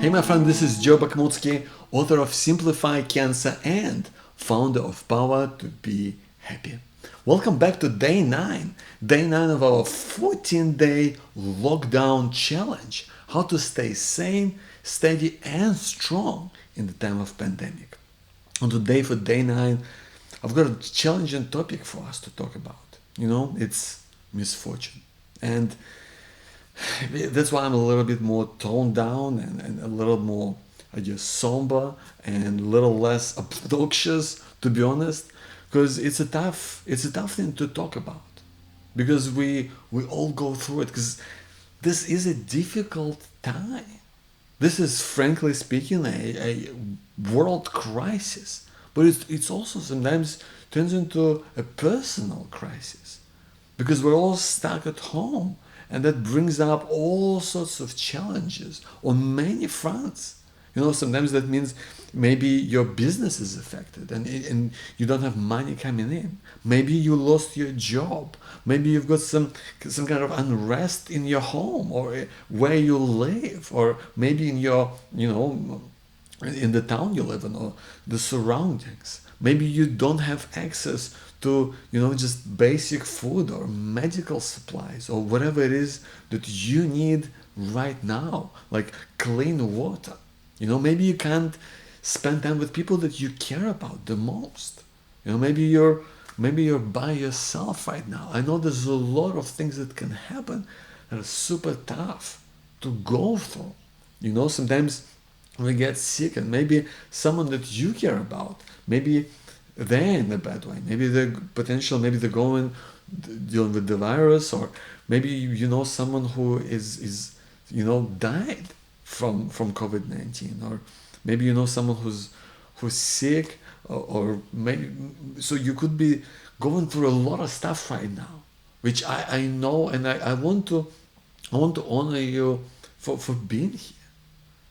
Hey my friend, this is Joe Bakhmoutski, author of Simplify Cancer and founder of Power to Be Happy. Welcome back to day 9 of our 14-day lockdown challenge, how to stay sane, steady and strong in the time of pandemic. And today for day 9, I've got a challenging topic for us to talk about. It's misfortune. And that's why I'm a little bit more toned down and a little more, I guess, somber and a little less obnoxious, to be honest, because it's a tough thing to talk about, because we all go through it, because this is a difficult time. This is, frankly speaking, a world crisis, but it's also sometimes turns into a personal crisis, because we're all stuck at home. And that brings up all sorts of challenges on many fronts. Sometimes that means maybe your business is affected and you don't have money coming in. Maybe you lost your job. Maybe you've got some kind of unrest in your home or where you live, or maybe in your, in the town you live in or the surroundings. Maybe you don't have access to, just basic food or medical supplies or whatever it is that you need right now, like clean water. Maybe you can't spend time with people that you care about the most. Maybe you're by yourself right now. I know there's a lot of things that can happen that are super tough to go through. Sometimes we get sick, and maybe someone that you care about, maybe they're in a bad way. Maybe they're dealing with the virus, or maybe someone who is died from COVID-19, or maybe someone who's sick, or maybe, so you could be going through a lot of stuff right now, which I know, and I want to honor you for being here.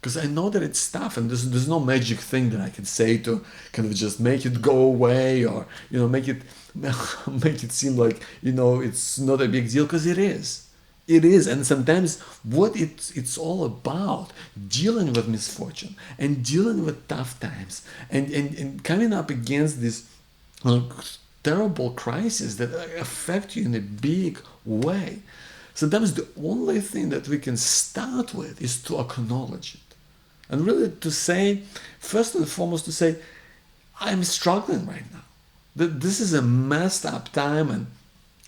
Because I know that it's tough, and there's no magic thing that I can say to kind of just make it go away, or make it seem like it's not a big deal, because it is. And sometimes what it's all about, dealing with misfortune and dealing with tough times and coming up against this terrible crisis that affect you in a big way. Sometimes the only thing that we can start with is to acknowledge it. And really to say, first and foremost, to say, I'm struggling right now. This is a messed up time, and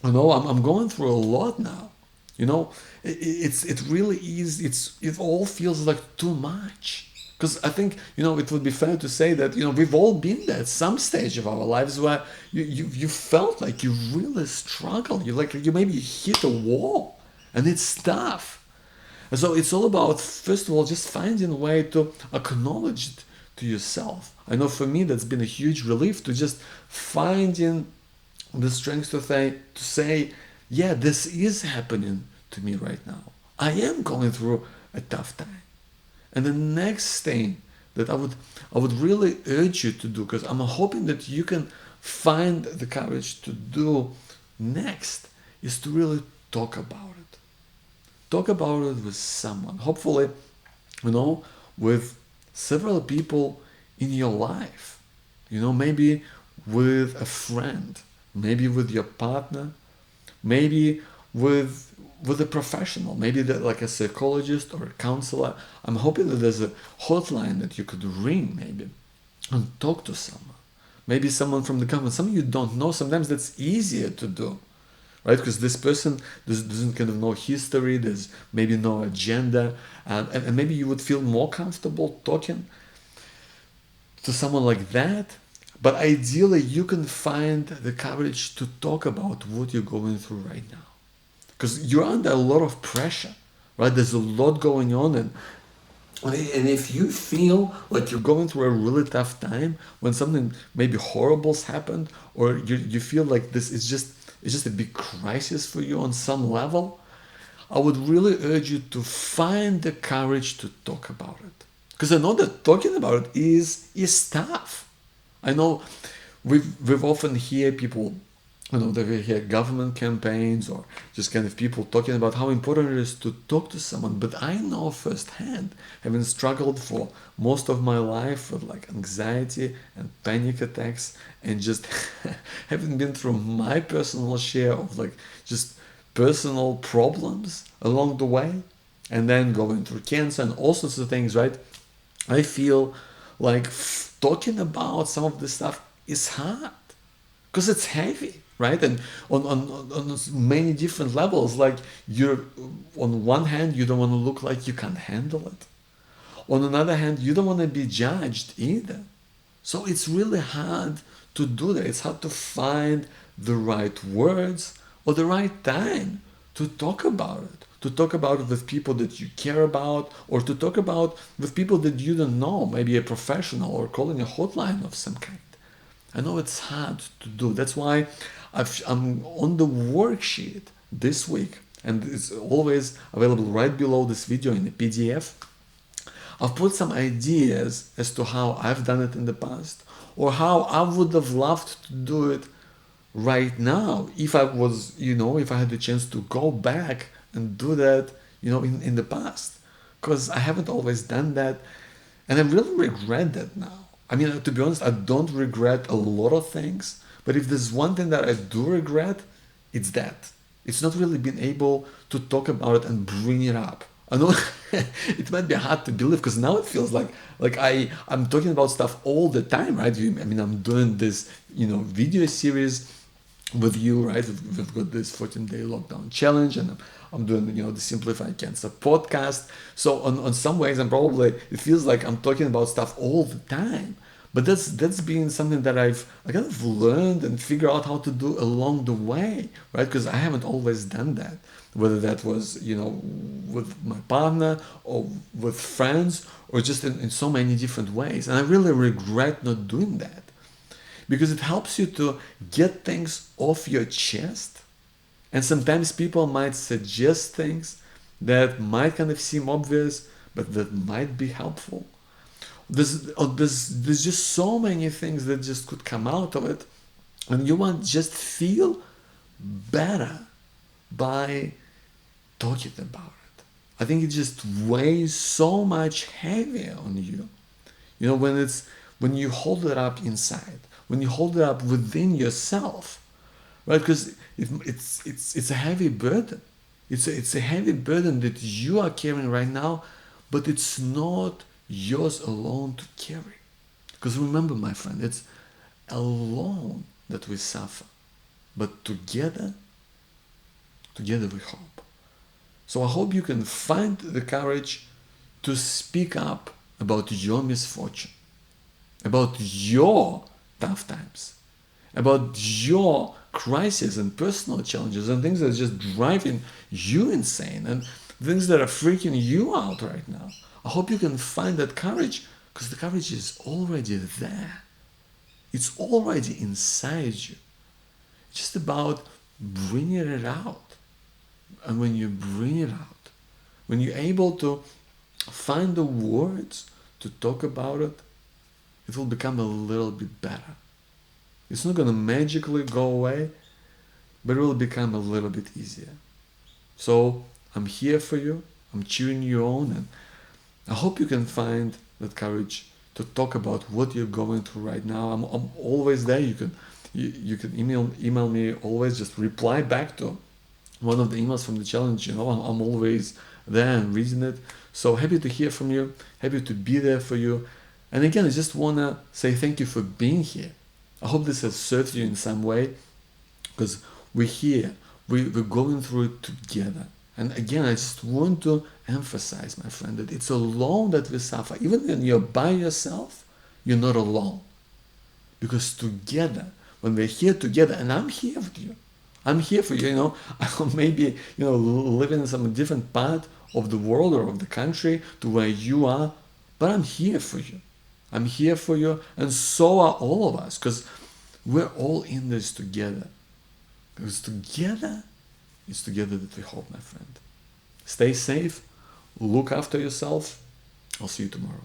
I'm going through a lot now. It really is. It all feels like too much. Because I think it would be fair to say that we've all been there at some stage of our lives where you felt like you really struggled. You maybe hit a wall, and it's tough. And so it's all about, first of all, just finding a way to acknowledge it to yourself. I know for me that's been a huge relief, to just finding the strength to say, yeah, this is happening to me right now. I am going through a tough time. And the next thing that I would really urge you to do, because I'm hoping that you can find the courage to do next, is to really talk about it. Talk about it with someone, hopefully, with several people in your life, maybe with a friend, maybe with your partner, maybe with a professional, maybe like a psychologist or a counselor. I'm hoping that there's a hotline that you could ring maybe and talk to someone, maybe someone from the government, someone you don't know. Sometimes that's easier to do. Right, because this person doesn't kind of know history, there's maybe no agenda, and maybe you would feel more comfortable talking to someone like that. But ideally, you can find the courage to talk about what you're going through right now, because you're under a lot of pressure, right? There's a lot going on, and if you feel like you're going through a really tough time, when something maybe horrible's happened, or you feel like this is just a big crisis for you on some level, I would really urge you to find the courage to talk about it. Because I know that talking about it is tough. I know we've often hear people they hear government campaigns or just kind of people talking about how important it is to talk to someone. But I know firsthand, having struggled for most of my life with like anxiety and panic attacks, and just having been through my personal share of like just personal problems along the way, and then going through cancer and all sorts of things, right? I feel like talking about some of this stuff is hard because it's heavy, right? And on many different levels, like you're on one hand you don't want to look like you can't handle it, on another hand you don't want to be judged either. So it's really hard to do that. It's hard to find the right words or the right time to talk about it, to talk about it with people that you care about, or to talk about with people that you don't know, maybe a professional, or calling a hotline of some kind. I know it's hard to do. That's why I'm on the worksheet this week, and it's always available right below this video in a PDF. I've put some ideas as to how I've done it in the past, or how I would have loved to do it right now if I was, if I had the chance to go back and do that, in the past. Because I haven't always done that, and I really regret that now. I mean, to be honest, I don't regret a lot of things, but if there's one thing that I do regret, it's that. It's not really being able to talk about it and bring it up. I know it might be hard to believe because now it feels like I'm talking about stuff all the time, right? I'm doing this, video series with you, right? We've got this 14-day lockdown challenge, and I'm doing, the Simplify Cancer podcast. So on some ways, it feels like I'm talking about stuff all the time. But that's been something that I kind of learned and figured out how to do along the way, right? Because I haven't always done that, whether that was, with my partner or with friends, or just in so many different ways. And I really regret not doing that, because it helps you to get things off your chest. And sometimes people might suggest things that might kind of seem obvious, but that might be helpful. There's just so many things that just could come out of it, and you want just feel better by talking about it. I think it just weighs so much heavier on you. When you hold it up inside, when you hold it up within yourself, right? Because it's a heavy burden. It's a heavy burden that you are carrying right now, but it's not yours alone to carry. Because remember, my friend, it's alone that we suffer, but together we hope. So I hope you can find the courage to speak up about your misfortune, about your tough times, about your crises and personal challenges and things that are just driving you insane and things that are freaking you out right now. I hope you can find that courage, because the courage is already there. It's already inside you. It's just about bringing it out. And when you bring it out, when you're able to find the words to talk about it, it will become a little bit better. It's not going to magically go away, but it will become a little bit easier. So I'm here for you. I'm cheering you on, and I hope you can find that courage to talk about what you're going through right now. I'm always there. You can email me always. Just reply back to one of the emails from the challenge. I'm always there and reading it. So happy to hear from you. Happy to be there for you. And again, I just want to say thank you for being here. I hope this has served you in some way, because we're here. We're going through it together. And again, I just want to emphasize, my friend, that it's alone that we suffer. Even when you're by yourself, you're not alone. Because together, when we're here together, and I'm here with you, I'm here for you, I maybe, living in some different part of the world or of the country to where you are, but I'm here for you. I'm here for you, and so are all of us, because we're all in this together. Because together, it's together that we hope, my friend. Stay safe, look after yourself. I'll see you tomorrow.